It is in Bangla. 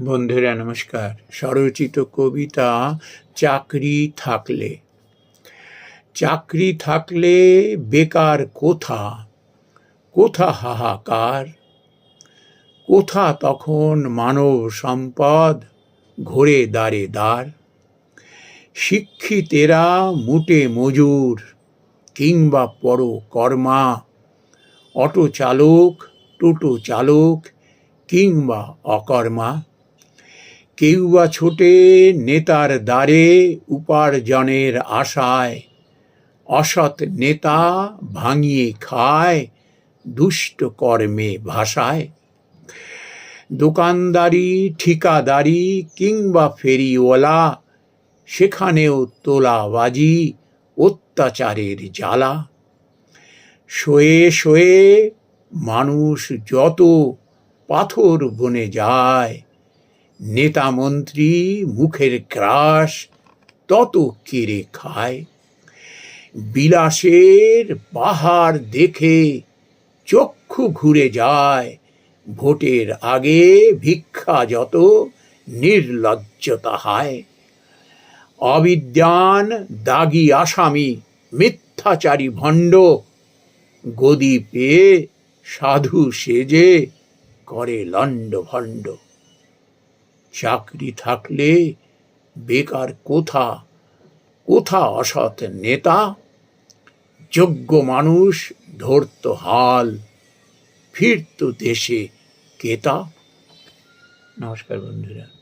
বন্ধুরা নমস্কার। স্বরচিত কবিতা চাকরি থাকলে। চাকরি থাকলে বেকার কোথা, কোথা হাহাকার, কোথা তখন মানব সম্পদ ঘোরে দ্বারে দ্বার। শিক্ষিতেরা মুটে মজুর কিংবা পর কর্মা, অটো চালক, টোটো চালক কিংবা অকর্মা। কেউ বা ছোটে নেতার দ্বারে উপার্জনের আশায়, অসৎ নেতা ভাঙিয়ে খায় দুষ্ট কর্মে ভাষায়। দোকানদারি, ঠিকাদারি কিংবা ফেরিওয়ালা, সেখানেও তোলাবাজি অত্যাচারের জ্বালা। শোয়ে শোয়ে মানুষ যত পাথর বনে যায়, নেতা মন্ত্রী মুখের গ্রাস তত কেড়ে খায়। বিলাসের পাহাড় দেখে চক্ষু ঘুরে যায়, ভোটের আগে ভিক্ষা যত নির্লজ্জতা হয়। অবিদ্যান দাগী আসামি, মিথ্যাচারী ভণ্ড, গদি পেয়ে সাধু সেজে করে লণ্ডভণ্ড। চাকরি থাকলে বেকার কোথা, কোথা অসৎ নেতা, যোগ্য মানুষ ধরত হাল, ফিরত দেশে কেতা। নমস্কার বন্ধুরা।